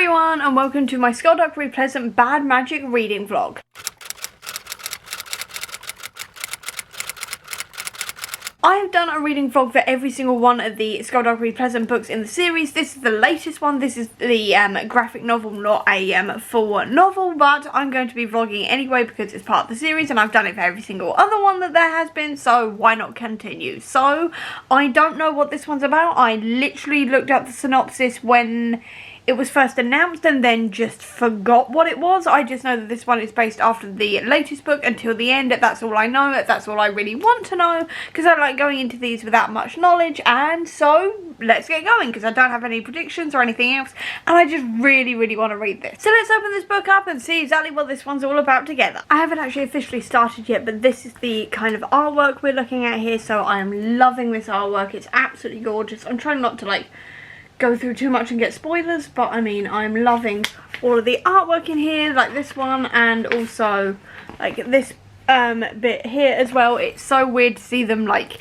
everyone and welcome to my Skullduggery Pleasant Bad Magic reading vlog. I have done a reading vlog for every single one of the Skullduggery Pleasant books in the series. This is the latest one. This is the graphic novel, not a full novel, but I'm going to be vlogging anyway because it's part of the series and I've done it for every single other one that there has been, so why not continue? So, I don't know what this one's about. I literally looked up the synopsis when it was first announced and then just forgot what it was. I just know that this one is based after the latest book until the end. That's all I know. That's all I really want to know because I like going into these without much knowledge, and so let's get going because I don't have any predictions or anything else and I just really want to read this. So let's open this book up and see exactly what this one's all about together. I haven't actually officially started yet, but this is the kind of artwork we're looking at here, so I am loving this artwork. It's absolutely gorgeous. I'm trying not to like go through too much and get spoilers, but I mean, I'm loving all of the artwork in here, like this one, and also like this bit here as well. It's so weird to see them like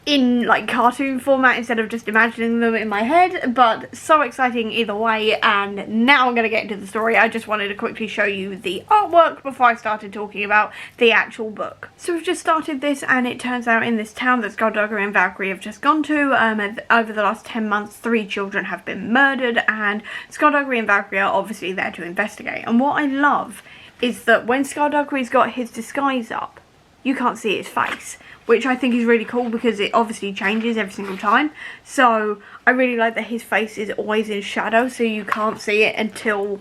in like cartoon format instead of just imagining them in my head, but so exciting either way. And now I'm going to get into the story. I just wanted to quickly show you the artwork before I started talking about the actual book. So we've just started this and it turns out in this town that Skullduggery and Valkyrie have just gone to, over the last 10 months 3 children have been murdered and Skullduggery and Valkyrie are obviously there to investigate. And what I love is that when Skullduggery's got his disguise up, you can't see his face, which I think is really cool because it obviously changes every single time. So I really like that his face is always in shadow, so you can't see it until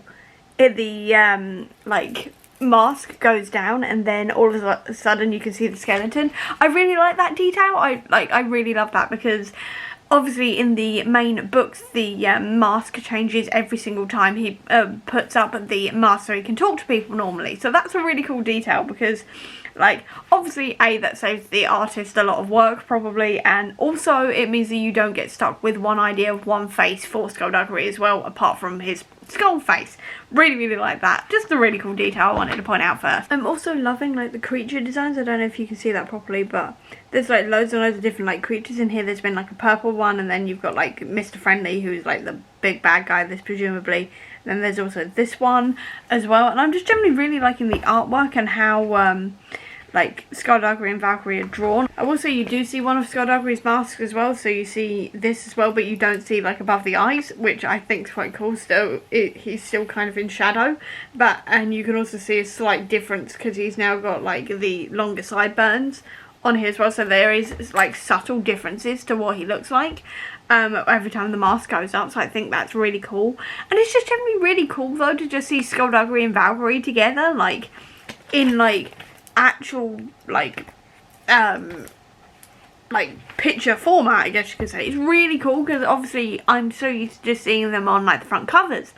the like mask goes down, and then all of a sudden you can see the skeleton. I really like that detail. I really love that because obviously in the main books the mask changes every single time he puts up the mask so he can talk to people normally. So that's a really cool detail because like obviously that saves the artist a lot of work probably, and also it means that you don't get stuck with one idea of one face for Skullduggery as well apart from his skull face. Really like that. Just a really cool detail I wanted to point out first. I'm also loving like the creature designs. I don't know if you can see that properly, but there's like loads and loads of different like creatures in here. There's been like a purple one, and then you've got like Mr. Friendly, who's like the big bad guy, this presumably. Then there's also this one as well, and I'm just generally really liking the artwork and how like Skullduggery and Valkyrie are drawn. I will say you do see one of Skullduggery's masks as well, so you see this as well, but you don't see like above the eyes, which I think is quite cool. Still, he's still kind of in shadow, and you can also see a slight difference because he's now got like the longer sideburns on here as well, so there is like subtle differences to what he looks like every time the mask goes up, so I think that's really cool. And it's just generally really cool though to just see Skullduggery and Valkyrie together, like in like actual like picture format, I guess you could say. It's really cool because obviously I'm so used to just seeing them on like the front covers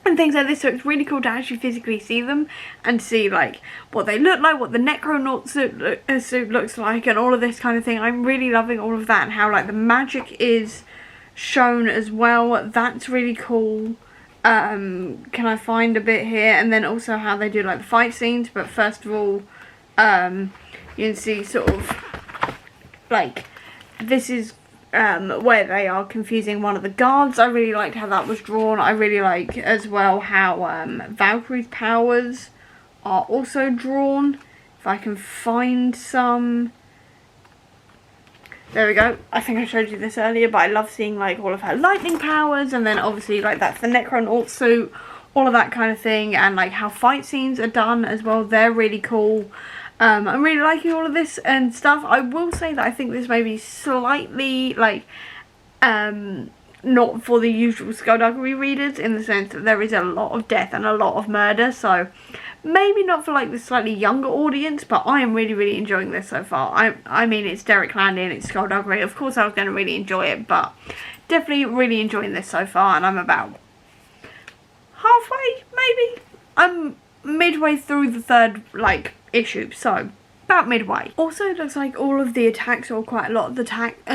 and things like this, so it's really cool to actually physically see them and see like what they look like, what the Necronaut suit looks like, and all of this kind of thing. I'm really loving all of that and how like the magic is shown as well. That's really cool. Can I find a bit here? And then also how they do like the fight scenes, but first of all you can see sort of like this is where they are confusing one of the guards. I really liked how that was drawn. I really like as well how Valkyrie's powers are also drawn. If I can find some. There we go. I think I showed you this earlier, but I love seeing like all of her lightning powers, and then obviously like that's the Necronaut suit, all of that kind of thing, and like how fight scenes are done as well. They're really cool. I'm really liking all of this and stuff. I will say that I think this may be slightly like not for the usual Skullduggery readers, in the sense that there is a lot of death and a lot of murder, so maybe not for like the slightly younger audience, but I am really enjoying this so far. I mean, it's Derek Landy and it's Skullduggery. Of course I was going to really enjoy it, but definitely really enjoying this so far, and I'm about halfway maybe. I'm midway through the 3rd like issue, so about midway. Also, it looks like all of the attacks, or quite a lot of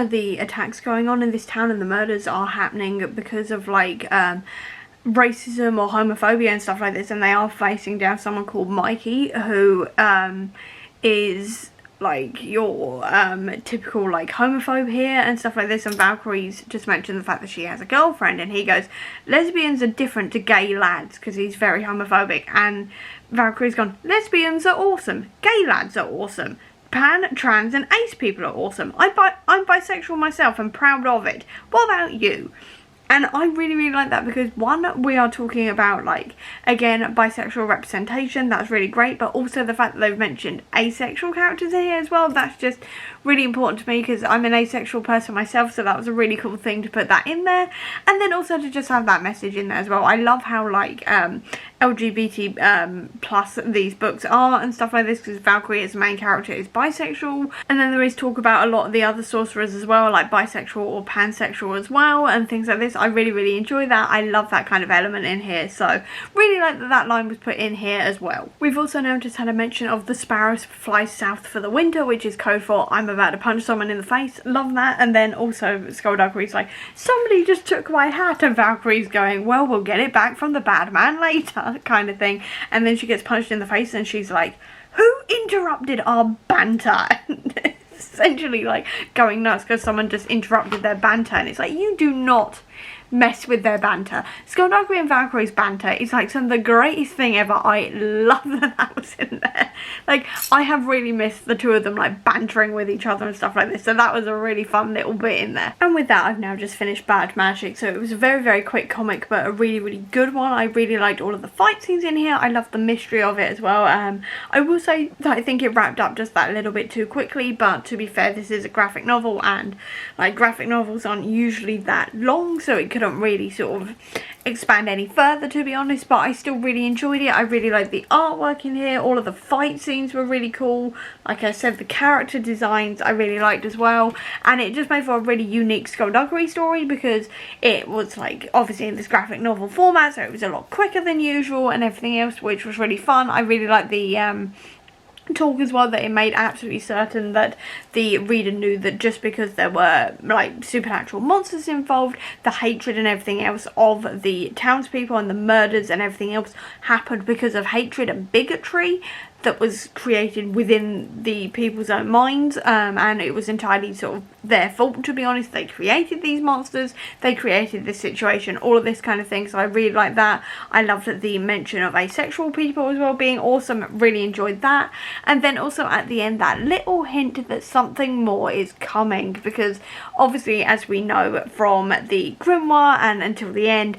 the attacks going on in this town and the murders are happening because of like racism or homophobia and stuff like this, and they are facing down someone called Mikey who is like your typical like homophobe here and stuff like this, and Valkyrie's just mentioned the fact that she has a girlfriend, and he goes, lesbians are different to gay lads, because he's very homophobic, and Valkyrie's gone, lesbians are awesome, gay lads are awesome, pan, trans and ace people are awesome, I'm bisexual myself and proud of it, what about you? And I really like that, because one, we are talking about, like, again, bisexual representation, that's really great, but also the fact that they've mentioned asexual characters in here as well, that's just really important to me, because I'm an asexual person myself, so that was a really cool thing to put that in there. And then also to just have that message in there as well. I love how, like, LGBT plus these books are and stuff like this, because Valkyrie as the main character is bisexual, and then there is talk about a lot of the other sorcerers as well, like bisexual or pansexual as well, and things like this. I really enjoy that. I love that kind of element in here, so really like that that line was put in here as well. We've also now just had a mention of the sparrow flies south for the winter, which is code for I'm about to punch someone in the face. Love that. And then also Skullduggery's like, somebody just took my hat, and Valkyrie's going, well, we'll get it back from the bad man later, kind of thing. And then she gets punched in the face and she's like, who interrupted our banter? Essentially like going nuts because someone just interrupted their banter, and it's like, you do not mess with their banter. Skullduggery and Valkyrie's banter is like some of the greatest thing ever. I love that was in there. Like, I have really missed the two of them like bantering with each other and stuff like this, so that was a really fun little bit in there. And with that, I've now just finished Bad Magic, so it was a very quick comic, but a really good one. I really liked all of the fight scenes in here. I love the mystery of it as well. I will say that I think it wrapped up just that little bit too quickly, but to be fair, this is a graphic novel, and like graphic novels aren't usually that long, so it couldn't really sort of expand any further, to be honest, but I still really enjoyed it. I really liked the artwork in here. All of the fight scenes were really cool. Like I said, the character designs I really liked as well, and it just made for a really unique Skullduggery story, because it was like obviously in this graphic novel format, so it was a lot quicker than usual and everything else, which was really fun. I really liked the talk as well, that it made absolutely certain that the reader knew that just because there were like supernatural monsters involved, the hatred and everything else of the townspeople and the murders and everything else happened because of hatred and bigotry that was created within the people's own minds, and it was entirely sort of their fault, to be honest. They created these monsters, they created this situation, all of this kind of thing, so I really like that. I loved the mention of asexual people as well being awesome, really enjoyed that. And then also at the end, that little hint that something more is coming, because obviously, as we know from the grimoire and until the end,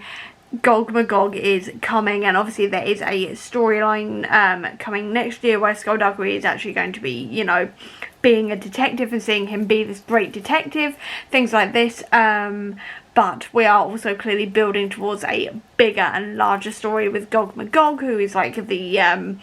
Gog Magog is coming, and obviously there is a storyline coming next year where Skullduggery is actually going to be, you know, being a detective and seeing him be this great detective, things like this. But we are also clearly building towards a bigger and larger story with Gog Magog, who is like the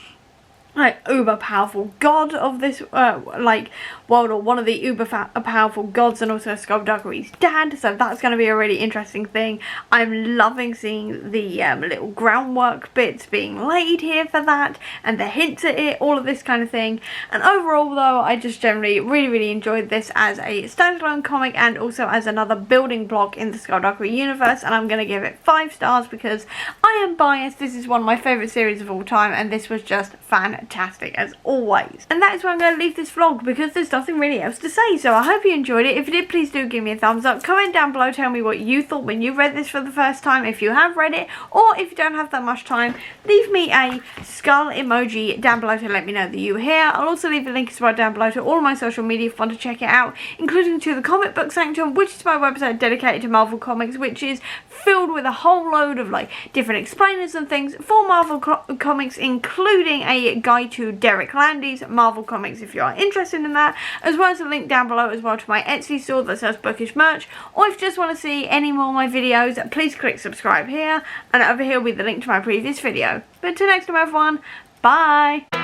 like uber powerful god of this like world, or one of the uber powerful gods, and also Skullduggery's dad, so that's going to be a really interesting thing. I'm loving seeing the little groundwork bits being laid here for that, and the hints at it, all of this kind of thing. And overall though, I just generally really enjoyed this as a standalone comic, and also as another building block in the Skullduggery universe, and I'm going to give it 5 stars because I am biased. This is one of my favourite series of all time, and this was just fantastic as always. And that is where I'm going to leave this vlog, because there's nothing really else to say. So I hope you enjoyed it. If you did, please do give me a thumbs up. Comment down below, tell me what you thought when you read this for the first time, if you have read it, or if you don't have that much time, leave me a skull emoji down below to let me know that you were here. I'll also leave a link as well down below to all of my social media if you want to check it out, including to the Comic Book Sanctum, which is my website dedicated to Marvel Comics, which is filled with a whole load of like different explainers and things for Marvel Comics, including a guide to Derek Landy's Marvel Comics if you are interested in that, as well as a link down below as well to my Etsy store that sells bookish merch. Or if you just want to see any more of my videos, please click subscribe here, and over here will be the link to my previous video. But until next time everyone, bye!